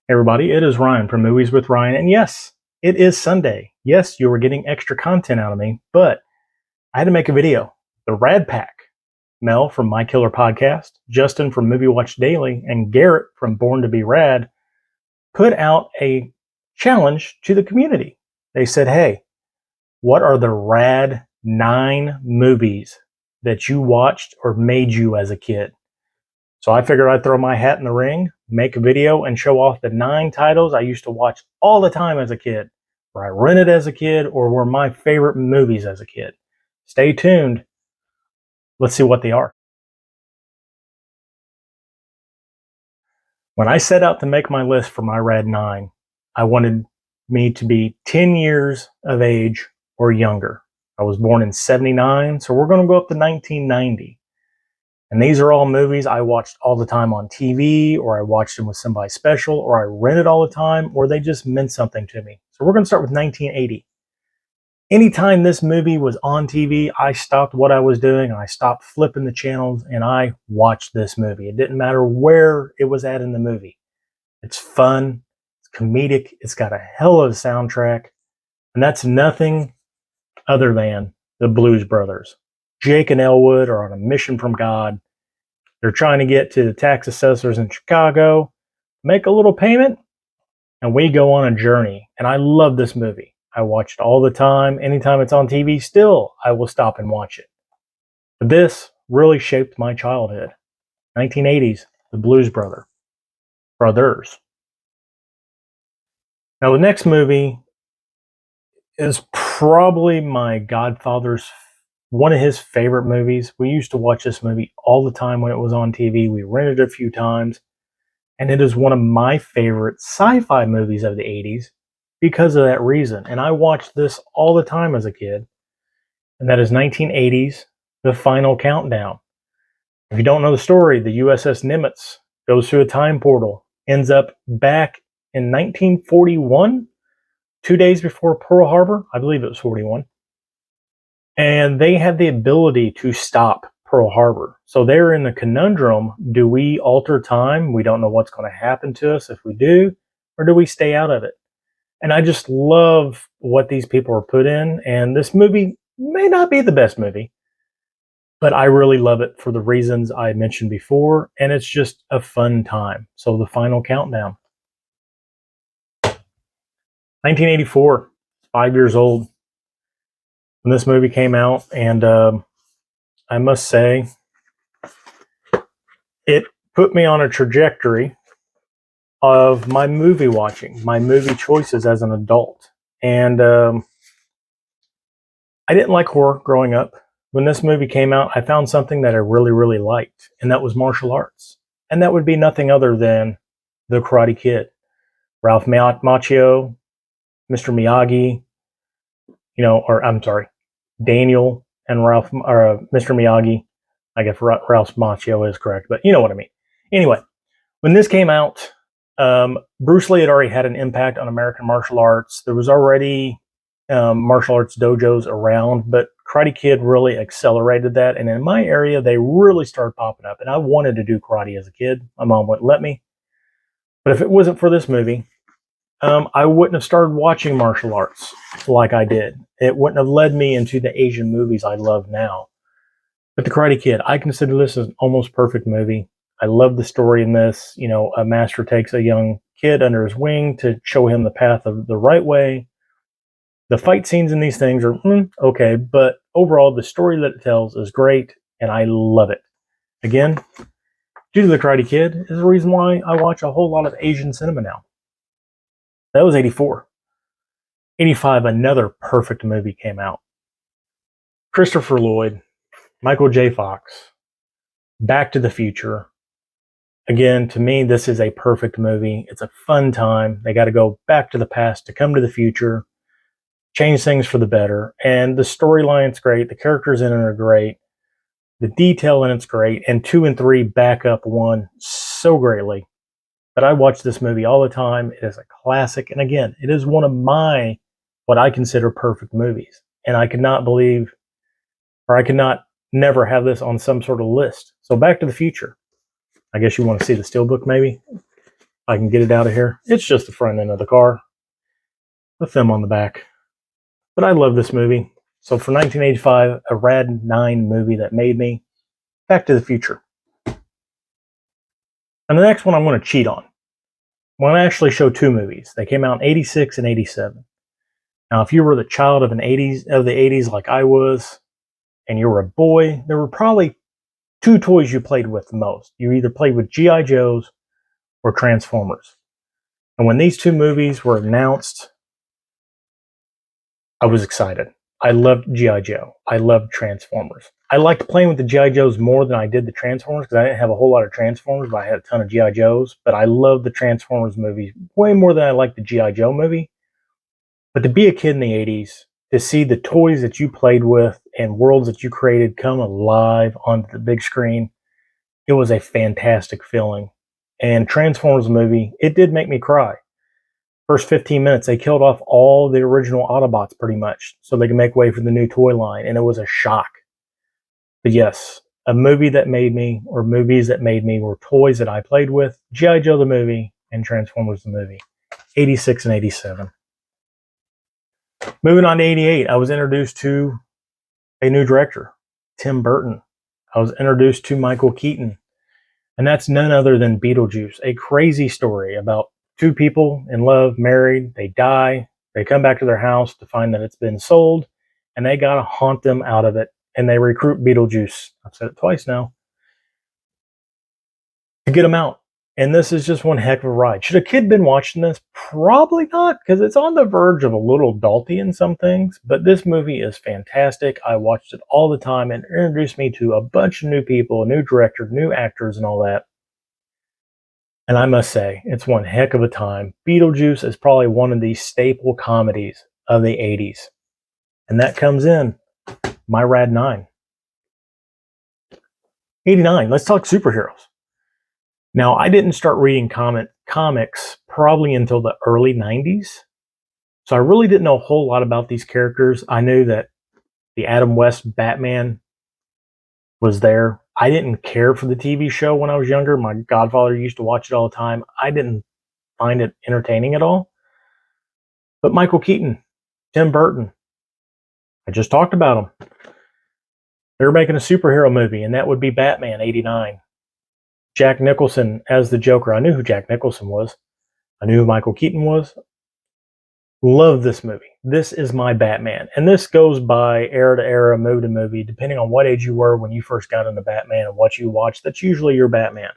Hey everybody, it is Ryan from Movies with Ryan, and yes, it is Sunday. Yes, you were getting extra content out of me, but I had to make a video. The RAD Pack, Mel from My Killer Podcast, Justin from Movie Watch Daily, and Garrett from Born to Be Rad put out a challenge to the community. They said, hey, what are the RAD 9 movies that you watched or made you as a kid? So I figured I'd throw my hat in the ring, make a video, and show off the 9 titles I used to watch all the time as a kid, or I rented as a kid, or were my favorite movies as a kid. Stay tuned. Let's see what they are. When I set out to make my list for my RAD 9, I wanted me to be 10 years of age or younger. I was born in 79, so we're going to go up to 1990. And these are all movies I watched all the time on TV, or I watched them with somebody special, or I rented all the time, or they just meant something to me. So we're going to start with 1980. Anytime this movie was on TV, I stopped what I was doing and I stopped flipping the channels and I watched this movie. It didn't matter where it was at in the movie. It's fun, it's comedic, it's got a hell of a soundtrack, and that's nothing other than the Blues Brothers. Jake and Elwood are on a mission from God. They're trying to get to the tax assessors in Chicago, make a little payment, and we go on a journey. And I love this movie. I watch it all the time. Anytime it's on TV, still, I will stop and watch it. But this really shaped my childhood. 1980s, the Blues Brothers. Now, the next movie is probably my godfather's one of his favorite movies. We used to watch this movie all the time when it was on TV. We rented it a few times, and it is one of my favorite sci-fi movies of the 80s because of that reason. And I watched this all the time as a kid, and that is 1980's The Final Countdown. If you don't know the story, the USS Nimitz goes through a time portal, ends up back in 1941, 2 days before Pearl Harbor. I believe it was 41. And they had the ability to stop Pearl Harbor. So they're in the conundrum. Do we alter time? We don't know what's going to happen to us if we do, or do we stay out of it? And I just love what these people are put in. And this movie may not be the best movie, but I really love it for the reasons I mentioned before. And it's just a fun time. So The Final Countdown. 1984, 5 years old when this movie came out, and I must say, it put me on a trajectory of my movie watching, my movie choices as an adult. And I didn't like horror growing up. When this movie came out, I found something that I really, really liked, and that was martial arts. And that would be nothing other than The Karate Kid. Ralph Macchio, Mr. Miyagi, Daniel and Ralph, or Mr. Miyagi. I guess Ralph Macchio is correct, but you know what I mean. Anyway, when this came out, Bruce Lee had already had an impact on American martial arts. There was already martial arts dojos around, but Karate Kid really accelerated that. And in my area, they really started popping up. And I wanted to do karate as a kid. My mom wouldn't let me. But if it wasn't for this movie, I wouldn't have started watching martial arts like I did. It wouldn't have led me into the Asian movies I love now. But The Karate Kid, I consider this an almost perfect movie. I love the story in this. You know, a master takes a young kid under his wing to show him the path of the right way. The fight scenes in these things are okay, but overall, the story that it tells is great, and I love it. Again, due to The Karate Kid is the reason why I watch a whole lot of Asian cinema now. That was 84. 85, another perfect movie came out. Christopher Lloyd, Michael J. Fox, Back to the Future. Again, to me, this is a perfect movie. It's a fun time. They got to go back to the past to come to the future, change things for the better. And the storyline's great. The characters in it are great. The detail in it's great. And 2 and 3 back up 1 so greatly. But I watch this movie all the time. It is a classic. And again, it is one of my, what I consider perfect movies. And I could not believe, or I could not never have this on some sort of list. So Back to the Future. I guess you want to see the steelbook maybe? I can get it out of here. It's just the front end of the car, the film on the back. But I love this movie. So for 1985, a RAD 9 movie that made me, Back to the Future. And the next one I'm going to cheat on. I'm going to actually show two movies. They came out in 86 and 87. Now, if you were the child of the 80s like I was, and you were a boy, there were probably two toys you played with the most. You either played with G.I. Joes or Transformers. And when these two movies were announced, I was excited. I loved G.I. Joe. I loved Transformers. I liked playing with the G.I. Joes more than I did the Transformers because I didn't have a whole lot of Transformers, but I had a ton of G.I. Joes. But I loved the Transformers movies way more than I liked the G.I. Joe movie. But to be a kid in the 80s, to see the toys that you played with and worlds that you created come alive onto the big screen, it was a fantastic feeling. And Transformers movie, it did make me cry. First 15 minutes, they killed off all the original Autobots pretty much so they could make way for the new toy line, and it was a shock. But yes, a movie that made me, or movies that made me, were toys that I played with, G.I. Joe the movie and Transformers the movie, 86 and 87. Moving on to 88, I was introduced to a new director, Tim Burton. I was introduced to Michael Keaton, and that's none other than Beetlejuice, a crazy story about two people in love, married, they die, they come back to their house to find that it's been sold, and they gotta haunt them out of it, and they recruit Beetlejuice, I've said it twice now, to get them out. And this is just one heck of a ride. Should a kid been watching this? Probably not, because it's on the verge of a little adulty in some things, but this movie is fantastic. I watched it all the time and introduced me to a bunch of new people, a new director, new actors, and all that. And I must say, it's one heck of a time. Beetlejuice is probably one of the staple comedies of the 80s. And that comes in my RAD 9. 89, let's talk superheroes. Now, I didn't start reading comics probably until the early 90s. So I really didn't know a whole lot about these characters. I knew that the Adam West Batman was there. I didn't care for the TV show when I was younger. My godfather used to watch it all the time. I didn't find it entertaining at all. But Michael Keaton, Tim Burton, I just talked about them. They were making a superhero movie, and that would be Batman, 89. Jack Nicholson as the Joker. I knew who Jack Nicholson was. I knew who Michael Keaton was. Love this movie. This is my Batman. And this goes by era to era, movie to movie, depending on what age you were when you first got into Batman and what you watched. That's usually your Batman.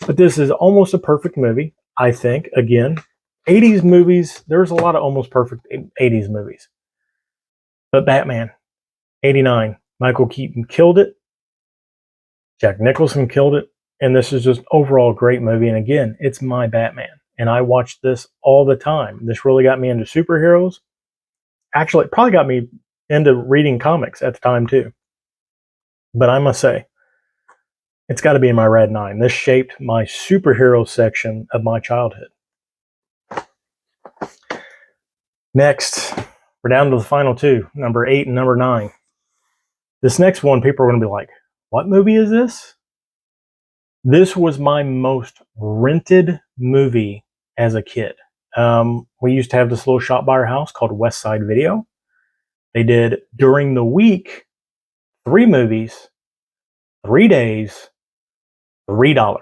But this is almost a perfect movie, I think. Again, 80s movies, there's a lot of almost perfect 80s movies. But Batman, 89. Michael Keaton killed it. Jack Nicholson killed it. And this is just overall a great movie. And again, it's my Batman. And I watched this all the time. This really got me into superheroes. Actually, it probably got me into reading comics at the time too. But I must say, it's got to be in my RAD 9. This shaped my superhero section of my childhood. Next, we're down to the final two, number 8 and number 9. This next one, people are going to be like, what movie is this? This was my most rented movie as a kid. We used to have this little shop by our house called West Side Video. They did, during the week, 3 movies, 3 days, $3.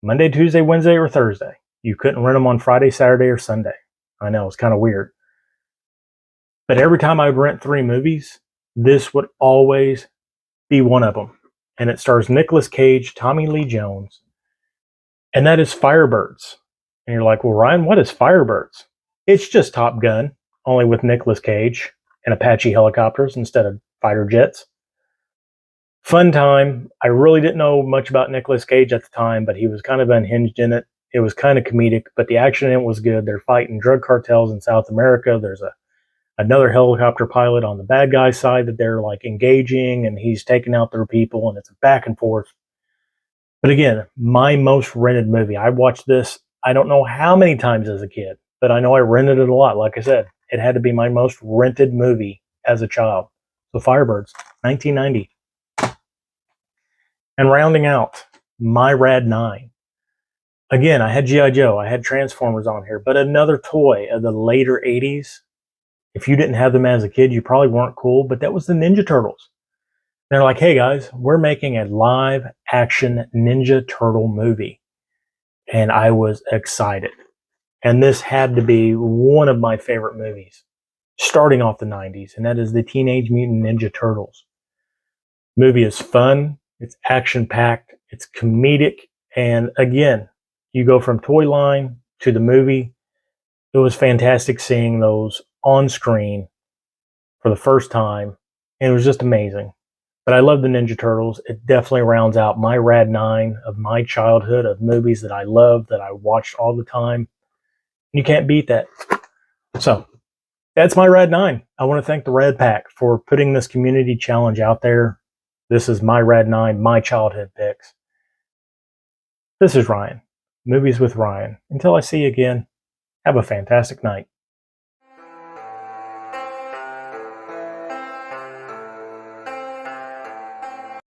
Monday, Tuesday, Wednesday, or Thursday. You couldn't rent them on Friday, Saturday, or Sunday. I know, it's kind of weird. But every time I would rent 3 movies, this would always be one of them. And it stars Nicolas Cage, Tommy Lee Jones, and that is Firebirds. And you're like, well, Ryan, what is Firebirds? It's just Top Gun, only with Nicolas Cage and Apache helicopters instead of fighter jets. Fun time. I really didn't know much about Nicolas Cage at the time, but he was kind of unhinged in it. It was kind of comedic, but the action in it was good. They're fighting drug cartels in South America. There's another helicopter pilot on the bad guy side that they're like engaging, and he's taking out their people, and it's a back and forth. But again, my most rented movie. I watched this, I don't know how many times as a kid, but I know I rented it a lot. Like I said, it had to be my most rented movie as a child. So Firebirds, 1990. And rounding out my RAD 9, Again, I had G.I. Joe, I had Transformers on here, but another toy of the later 80s, if you didn't have them as a kid, you probably weren't cool, but that was the Ninja Turtles. They're like, hey guys, we're making a live action Ninja Turtle movie. And I was excited. And this had to be one of my favorite movies, starting off the 90s, and that is the Teenage Mutant Ninja Turtles. Movie is fun, it's action packed, it's comedic, and again, you go from toy line to the movie. It was fantastic seeing those on screen for the first time, and it was just amazing. But I love the Ninja Turtles. It definitely rounds out my Rad 9 of my childhood of movies that I loved, that I watched all the time. You can't beat that. So that's my Rad 9. I want to thank the RAD Pack for putting this community challenge out there. This is my Rad 9, my childhood picks. This is Ryan. Movies with Ryan. Until I see you again, have a fantastic night.